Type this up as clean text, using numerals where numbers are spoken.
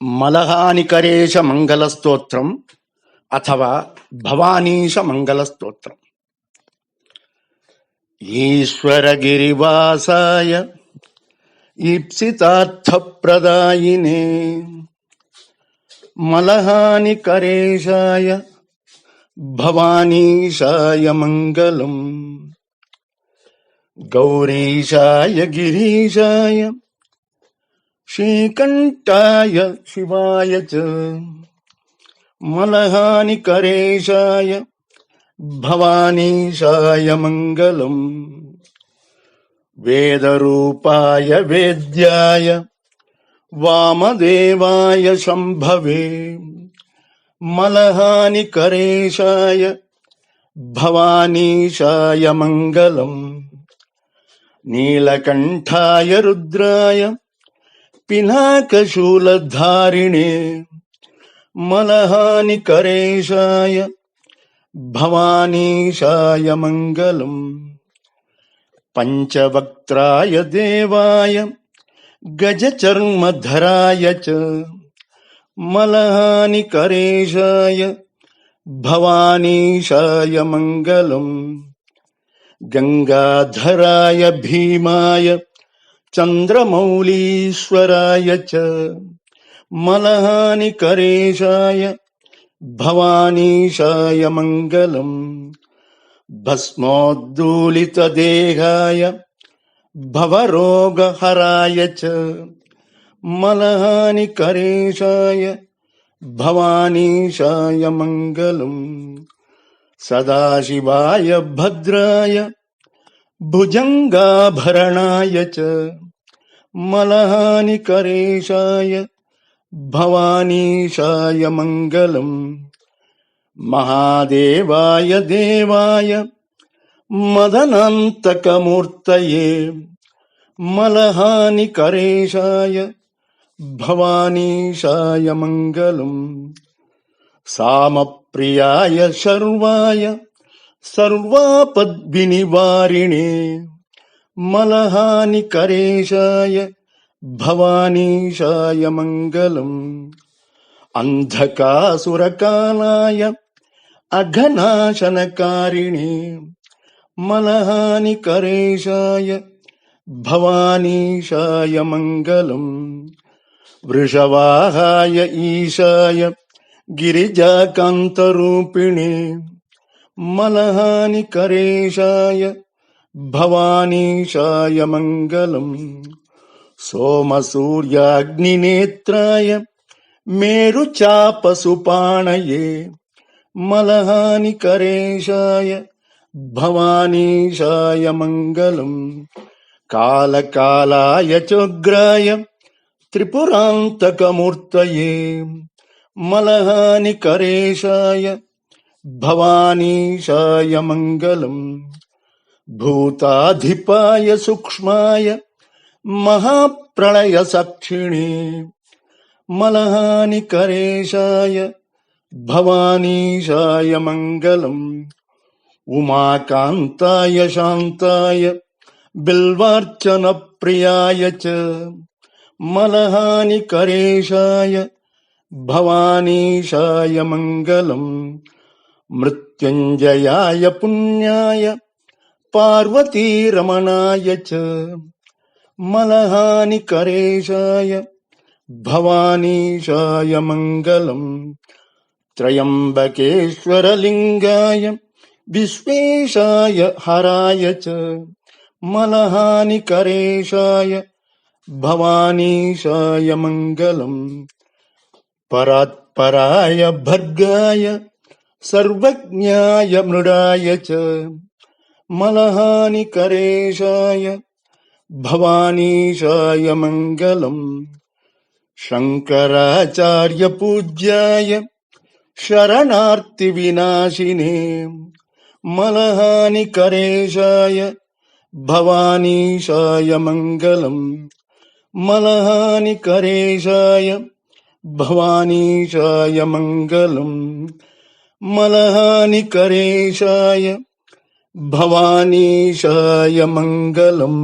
మలహానికరేష మంగళ స్తోత్రం అథవా భవానీశ మంగళ స్తోత్రం. ఈశ్వరగిరివాసాయ ఈప్సితార్థప్రదాయినే మలహానికరేషాయ భవానీశాయ మంగళం. గౌరీశాయ గిరీశాయ శ్రీకంఠాయ శివాయ చ మలహానికరేషాయ భవానీశాయ మంగళం. వేదరూపాయ వేద్యాయ వామదేవాయ శంభవే మలహానికరేషాయ భవానీశాయ మంగళం. నీలకంఠాయ రుద్రాయ పినాకశూలధారిణే మలహానికరేషాయ భవానీశాయ మంగళం. పంచవక్త్రాయ దేవాయ గజచర్మధరాయ చ మలహానికరేషాయ భవానీశాయ మంగళం. గంగాధరాయ భీమాయ చంద్రమౌళీశ్వరాయ చ మలహానికరేషాయ భవానీశాయ మంగళం. భస్మోద్దూలితదేహాయ భవరోగహరాయ చ మలహానికరేషాయ భవానీశాయ మంగళం. సదాశివాయ భద్రాయ భుజంగాభరణాయ చ మలహానికరేషాయ భవానీశాయ మంగళం. మహాదేవాయ దేవాయ మదనాంతకమూర్తయే మలహానికరేషాయ భవానీశాయ మంగళం. సామప్రియాయ శర్వాయ సర్వాపద్వినివారిణే మలహానికరేషాయ భవానీశాయ మంగళం. అంధకాసురకాలాయ అఘనాశనకారిణే మలహానికరేషాయ భవానీశాయ మంగళం. వృషవాహాయ ఈశాయ గిరిజాకాంతరూపిణే మలహానికరేషాయ భవానీశాయ మంగళం. సోమసూర్యాగ్నినేత్రాయ మేరుచాపసుపాణయే మలహానికరేషాయ భవానీశాయ మంగళం. కాళకాలాయ చోగ్రాయ త్రిపురాంతకమూర్తయే మలహానికరేషాయ భవానీశాయ మంగళం. భూతాధిపాయ సూక్ష్మాయ మహాప్రళయ సాక్షిణే మలహానికరేషాయ భవానీశాయ మంగళం. ఉమాకాంతాయ శాంతాయ బిల్వార్చన ప్రియాయ చ మలహానికరేషాయ భవానీశాయ మంగళం. మృత్యుంజయాయ పుణ్యాయ పార్వతీరమణాయ చ మలహానికరేషాయ భవానీశాయ మంగళం. త్రయంబకేశ్వరలింగాయ విశ్వేశాయ హరాయ చ మలహానికరేషాయ భవానీశాయ మంగళం. పరాత్పరాయ భర్గాయ సర్వజ్ఞాయ మృడాయ చ మలహానికరేషాయ భవానీశాయ మంగళం. శంకరాచార్య పూజ్యాయ శరణార్తి వినాశినే మలహానికరేషాయ భవానీశాయ మంగళం. మలహానికరేషాయ భవానీశాయ మంగళం. మలహానికరేషాయ భవానీశాయ మంగళం.